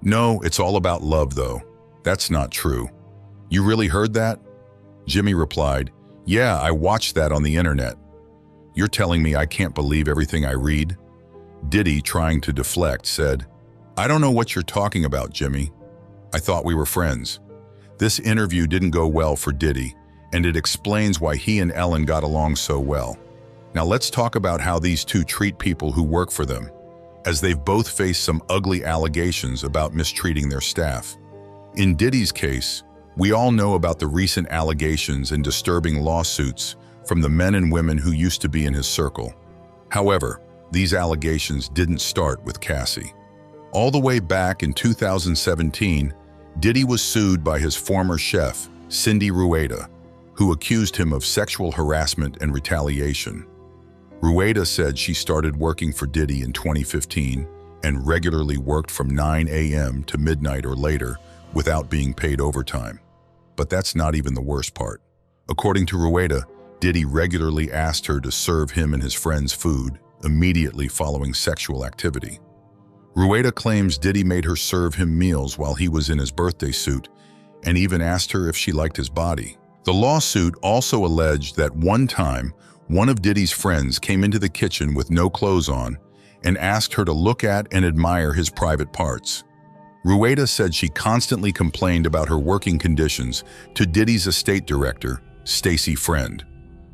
No, it's all about love, though. That's not true. You really heard that?" Jimmy replied, "Yeah, I watched that on the internet. You're telling me I can't believe everything I read?" Diddy, trying to deflect, said, "I don't know what you're talking about, Jimmy. I thought we were friends." This interview didn't go well for Diddy, and it explains why he and Ellen got along so well. Now let's talk about how these two treat people who work for them, as they've both faced some ugly allegations about mistreating their staff. In Diddy's case, we all know about the recent allegations and disturbing lawsuits from the men and women who used to be in his circle. However, these allegations didn't start with Cassie. All the way back in 2017, Diddy was sued by his former chef, Cindy Rueda, who accused him of sexual harassment and retaliation. Rueda said she started working for Diddy in 2015 and regularly worked from 9 a.m. to midnight or later without being paid overtime. But that's not even the worst part. According to Rueda, Diddy regularly asked her to serve him and his friends food immediately following sexual activity. Rueda claims Diddy made her serve him meals while he was in his birthday suit and even asked her if she liked his body. The lawsuit also alleged that one time, one of Diddy's friends came into the kitchen with no clothes on and asked her to look at and admire his private parts. Rueda said she constantly complained about her working conditions to Diddy's estate director, Stacey Friend.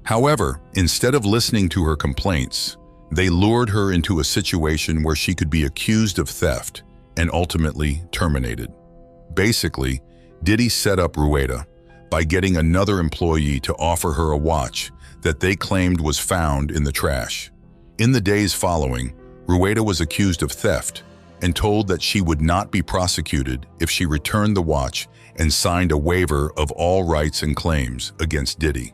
However, instead of listening to her complaints, they lured her into a situation where she could be accused of theft and ultimately terminated. Basically, Diddy set up Rueda by getting another employee to offer her a watch that they claimed was found in the trash. In the days following, Rueda was accused of theft and told that she would not be prosecuted if she returned the watch and signed a waiver of all rights and claims against Diddy.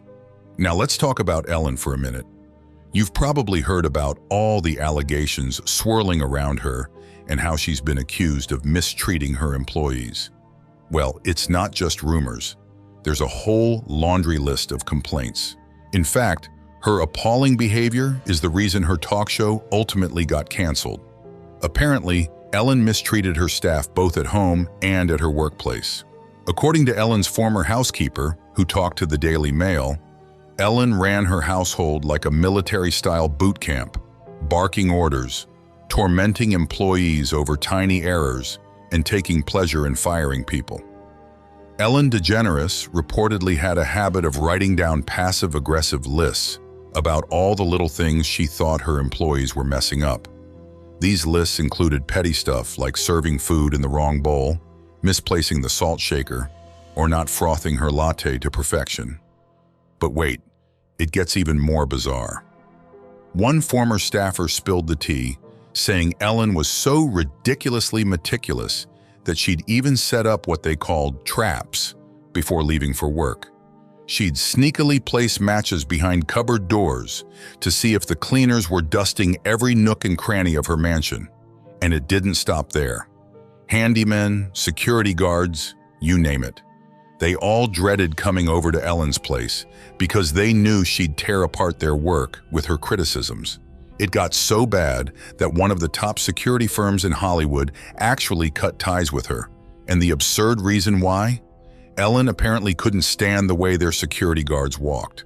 Now let's talk about Ellen for a minute. You've probably heard about all the allegations swirling around her and how she's been accused of mistreating her employees. Well, it's not just rumors. There's a whole laundry list of complaints. In fact, her appalling behavior is the reason her talk show ultimately got canceled. Apparently, Ellen mistreated her staff both at home and at her workplace. According to Ellen's former housekeeper, who talked to the Daily Mail, Ellen ran her household like a military-style boot camp, barking orders, tormenting employees over tiny errors, and taking pleasure in firing people. Ellen DeGeneres reportedly had a habit of writing down passive-aggressive lists about all the little things she thought her employees were messing up. These lists included petty stuff like serving food in the wrong bowl, misplacing the salt shaker, or not frothing her latte to perfection. But wait, it gets even more bizarre. One former staffer spilled the tea, saying Ellen was so ridiculously meticulous that she'd even set up what they called traps before leaving for work. She'd sneakily place matches behind cupboard doors to see if the cleaners were dusting every nook and cranny of her mansion. And it didn't stop there. Handymen, security guards, you name it. They all dreaded coming over to Ellen's place because they knew she'd tear apart their work with her criticisms. It got so bad that one of the top security firms in Hollywood actually cut ties with her. And the absurd reason why? Ellen apparently couldn't stand the way their security guards walked.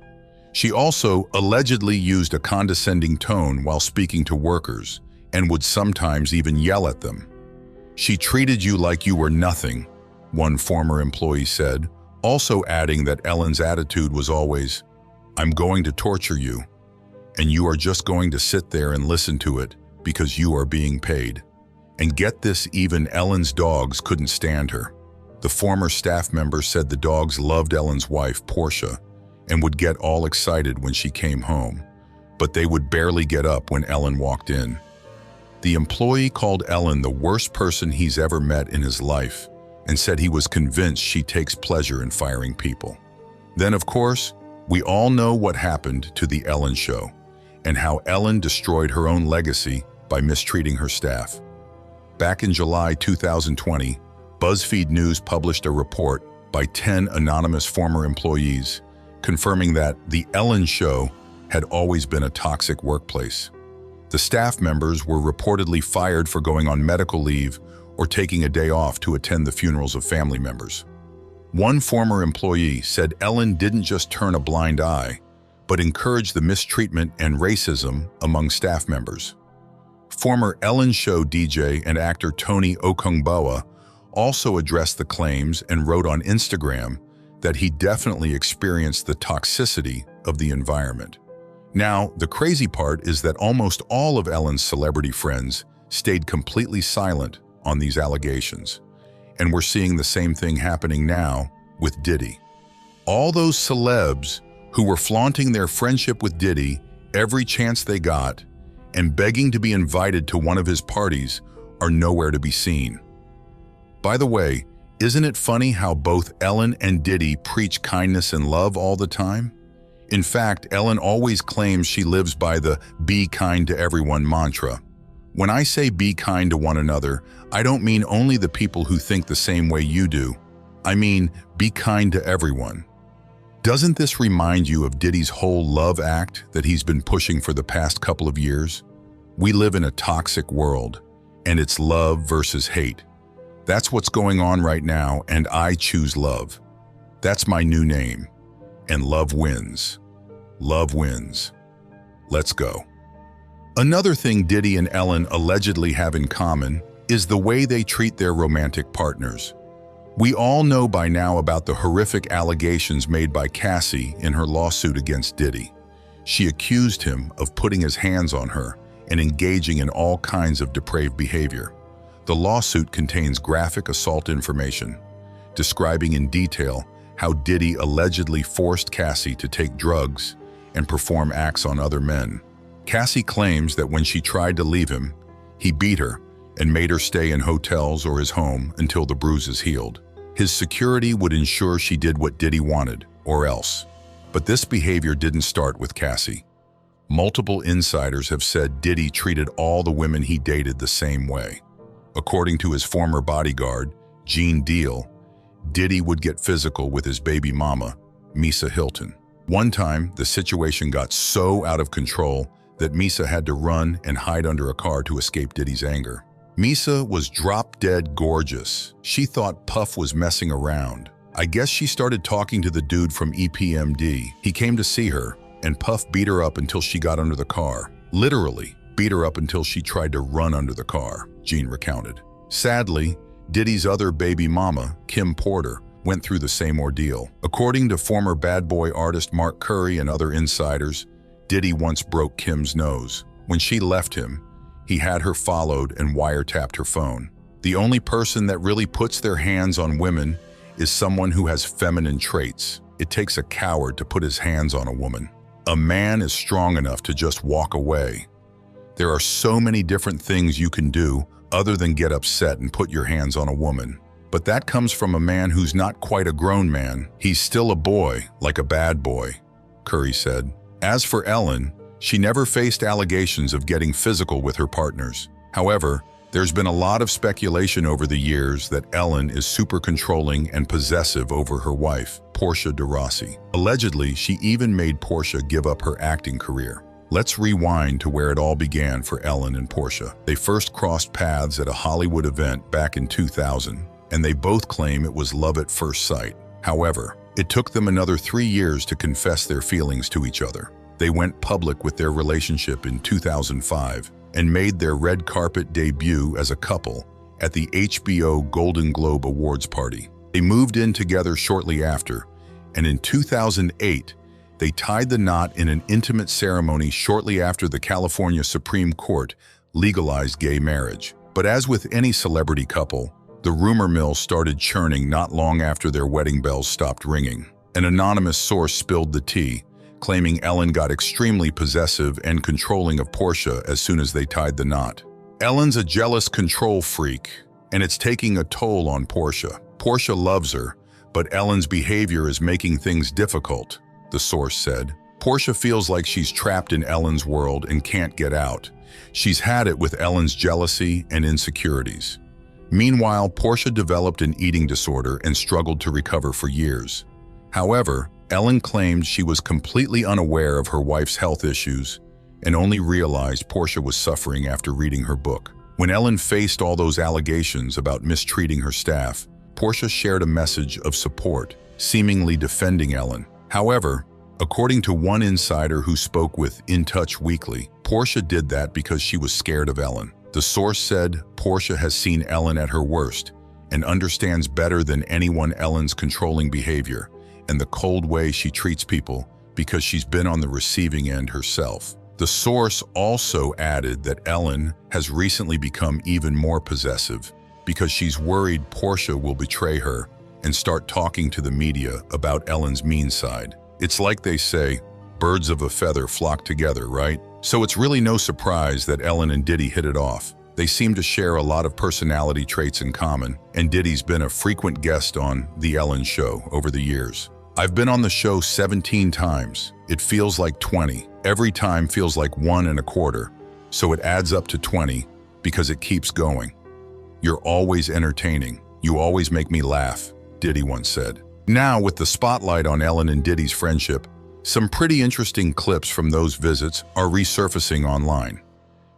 She also allegedly used a condescending tone while speaking to workers and would sometimes even yell at them. She treated you like you were nothing, one former employee said, also adding that Ellen's attitude was always, "I'm going to torture you, and you are just going to sit there and listen to it because you are being paid." And get this, even Ellen's dogs couldn't stand her. The former staff member said the dogs loved Ellen's wife, Portia, and would get all excited when she came home, but they would barely get up when Ellen walked in. The employee called Ellen the worst person he's ever met in his life and said he was convinced she takes pleasure in firing people. Then, of course, we all know what happened to The Ellen Show and how Ellen destroyed her own legacy by mistreating her staff. Back in July 2020, BuzzFeed News published a report by 10 anonymous former employees confirming that The Ellen Show had always been a toxic workplace. The staff members were reportedly fired for going on medical leave or taking a day off to attend the funerals of family members. One former employee said Ellen didn't just turn a blind eye, but encouraged the mistreatment and racism among staff members. Former Ellen Show DJ and actor Tony Okungbowa also addressed the claims and wrote on Instagram that he definitely experienced the toxicity of the environment. Now, the crazy part is that almost all of Ellen's celebrity friends stayed completely silent on these allegations. And we're seeing the same thing happening now with Diddy. All those celebs who were flaunting their friendship with Diddy every chance they got and begging to be invited to one of his parties are nowhere to be seen. By the way, isn't it funny how both Ellen and Diddy preach kindness and love all the time? In fact, Ellen always claims she lives by the "be kind to everyone" mantra. When I say be kind to one another, I don't mean only the people who think the same way you do. I mean, be kind to everyone. Doesn't this remind you of Diddy's whole love act that he's been pushing for the past couple of years? We live in a toxic world, and it's love versus hate. That's what's going on right now, and I choose love. That's my new name. And love wins. Love wins. Let's go. Another thing Diddy and Ellen allegedly have in common is the way they treat their romantic partners. We all know by now about the horrific allegations made by Cassie in her lawsuit against Diddy. She accused him of putting his hands on her and engaging in all kinds of depraved behavior. The lawsuit contains graphic assault information, describing in detail how Diddy allegedly forced Cassie to take drugs and perform acts on other men. Cassie claims that when she tried to leave him, he beat her and made her stay in hotels or his home until the bruises healed. His security would ensure she did what Diddy wanted, or else. But this behavior didn't start with Cassie. Multiple insiders have said Diddy treated all the women he dated the same way. According to his former bodyguard, Gene Deal, Diddy would get physical with his baby mama, Misa Hilton. One time, the situation got so out of control that Misa had to run and hide under a car to escape Diddy's anger. Misa was drop-dead gorgeous. She thought Puff was messing around. I guess she started talking to the dude from EPMD. He came to see her, and Puff beat her up until she got under the car. Literally, beat her up until she tried to run under the car, Gene recounted. Sadly, Diddy's other baby mama, Kim Porter, went through the same ordeal. According to former Bad Boy artist Mark Curry and other insiders, Diddy once broke Kim's nose. When she left him, he had her followed and wiretapped her phone. The only person that really puts their hands on women is someone who has feminine traits. It takes a coward to put his hands on a woman. A man is strong enough to just walk away. There are so many different things you can do other than get upset and put your hands on a woman. But that comes from a man who's not quite a grown man. He's still a boy, like a bad boy, Curry said. As for Ellen, she never faced allegations of getting physical with her partners. However, there's been a lot of speculation over the years that Ellen is super controlling and possessive over her wife, Portia de Rossi. Allegedly, she even made Portia give up her acting career. Let's rewind to where it all began for Ellen and Portia. They first crossed paths at a Hollywood event back in 2000, and they both claim it was love at first sight. However, it took them another 3 years to confess their feelings to each other. They went public with their relationship in 2005 and made their red carpet debut as a couple at the HBO Golden Globe Awards party. They moved in together shortly after, and in 2008, they tied the knot in an intimate ceremony shortly after the California Supreme Court legalized gay marriage. But as with any celebrity couple, the rumor mill started churning not long after their wedding bells stopped ringing. An anonymous source spilled the tea, claiming Ellen got extremely possessive and controlling of Portia as soon as they tied the knot. Ellen's a jealous control freak, and it's taking a toll on Portia. Portia loves her, but Ellen's behavior is making things difficult, the source said. Portia feels like she's trapped in Ellen's world and can't get out. She's had it with Ellen's jealousy and insecurities. Meanwhile, Portia developed an eating disorder and struggled to recover for years. However, Ellen claimed she was completely unaware of her wife's health issues and only realized Portia was suffering after reading her book. When Ellen faced all those allegations about mistreating her staff, Portia shared a message of support, seemingly defending Ellen. However, according to one insider who spoke with In Touch Weekly, Portia did that because she was scared of Ellen. The source said Portia has seen Ellen at her worst and understands better than anyone Ellen's controlling behavior and the cold way she treats people because she's been on the receiving end herself. The source also added that Ellen has recently become even more possessive because she's worried Portia will betray her and start talking to the media about Ellen's mean side. It's like they say, birds of a feather flock together, right? So it's really no surprise that Ellen and Diddy hit it off. They seem to share a lot of personality traits in common, and Diddy's been a frequent guest on The Ellen Show over the years. I've been on the show 17 times. It feels like 20. Every time feels like 1 1/4, so it adds up to 20 because it keeps going. You're always entertaining. You always make me laugh, Diddy once said. Now, with the spotlight on Ellen and Diddy's friendship, some pretty interesting clips from those visits are resurfacing online.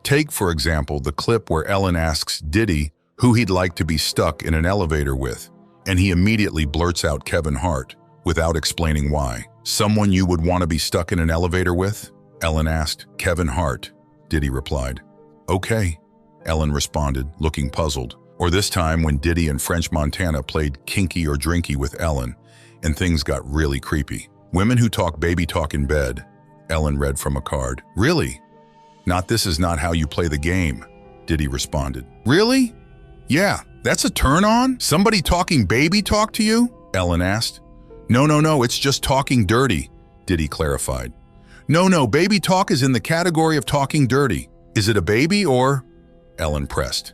Take, for example, the clip where Ellen asks Diddy who he'd like to be stuck in an elevator with, and he immediately blurts out Kevin Hart, without explaining why. Someone you would want to be stuck in an elevator with? Ellen asked. Kevin Hart, Diddy replied. Okay, Ellen responded, looking puzzled. Or this time when Diddy and French Montana played Kinky or Drinky with Ellen, and things got really creepy. Women who talk baby talk in bed, Ellen read from a card. Really? Not this is not how you play the game, Diddy responded. Really? Yeah, that's a turn on? Somebody talking baby talk to you? Ellen asked. No, it's just talking dirty, Diddy clarified. No, baby talk is in the category of talking dirty. Is it a baby or? Ellen pressed.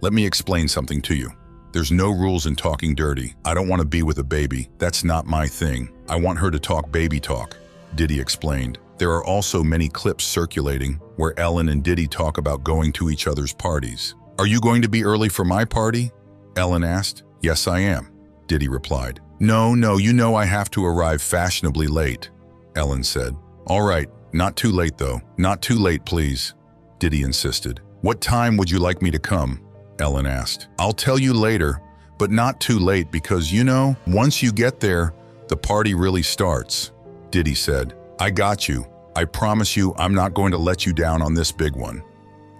Let me explain something to you. There's no rules in talking dirty. I don't want to be with a baby. That's not my thing. I want her to talk baby talk, Diddy explained. There are also many clips circulating where Ellen and Diddy talk about going to each other's parties. Are you going to be early for my party? Ellen asked. Yes, I am, Diddy replied. No, you know I have to arrive fashionably late, Ellen said. All right, not too late though. Not too late, please, Diddy insisted. What time would you like me to come? Ellen asked. I'll tell you later, but not too late because, you know, once you get there, the party really starts, Diddy said. I got you. I promise you I'm not going to let you down on this big one,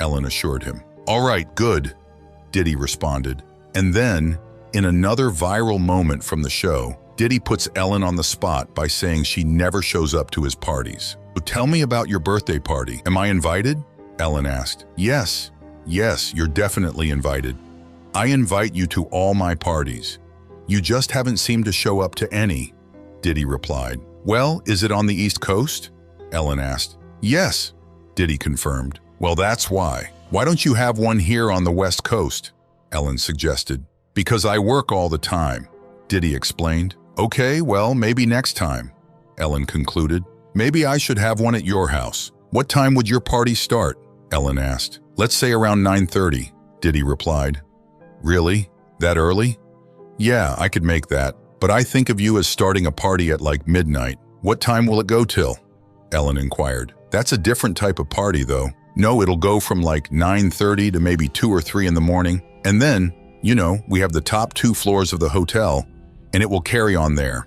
Ellen assured him. All right, good, Diddy responded. And then, in another viral moment from the show, Diddy puts Ellen on the spot by saying she never shows up to his parties. So tell me about your birthday party. Am I invited? Ellen asked. Yes, you're definitely invited. I invite you to all my parties. You just haven't seemed to show up to any, Diddy replied. Well, is it on the East Coast? Ellen asked. Yes, Diddy confirmed. Well, that's why. Why don't you have one here on the West Coast? Ellen suggested. Because I work all the time, Diddy explained. Okay, well, maybe next time, Ellen concluded. Maybe I should have one at your house. What time would your party start? Ellen asked. Let's say around 9:30, Diddy replied. Really? That early? Yeah, I could make that, but I think of you as starting a party at like midnight. What time will it go till? Ellen inquired. That's a different type of party though. No, it'll go from like 9:30 to maybe 2 or 3 in the morning. And then, you know, we have the top 2 floors of the hotel, and it will carry on there,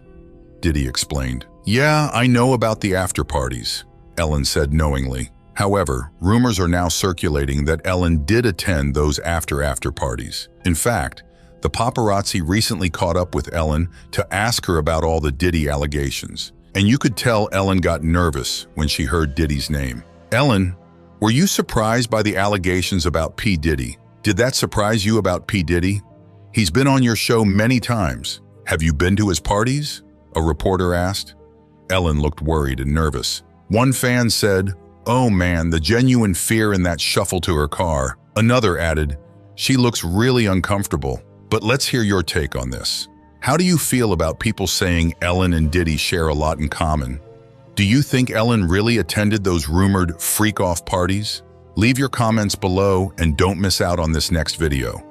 Diddy explained. Yeah, I know about the after parties, Ellen said knowingly. However, rumors are now circulating that Ellen did attend those after parties. In fact, the paparazzi recently caught up with Ellen to ask her about all the Diddy allegations. And you could tell Ellen got nervous when she heard Diddy's name. Ellen, were you surprised by the allegations about P. Diddy? Did that surprise you about P. Diddy? He's been on your show many times. Have you been to his parties? A reporter asked. Ellen looked worried and nervous. One fan said, "Oh man, the genuine fear in that shuffle to her car." Another added, "She looks really uncomfortable." But let's hear your take on this. How do you feel about people saying Ellen and Diddy share a lot in common? Do you think Ellen really attended those rumored freak-off parties? Leave your comments below and don't miss out on this next video.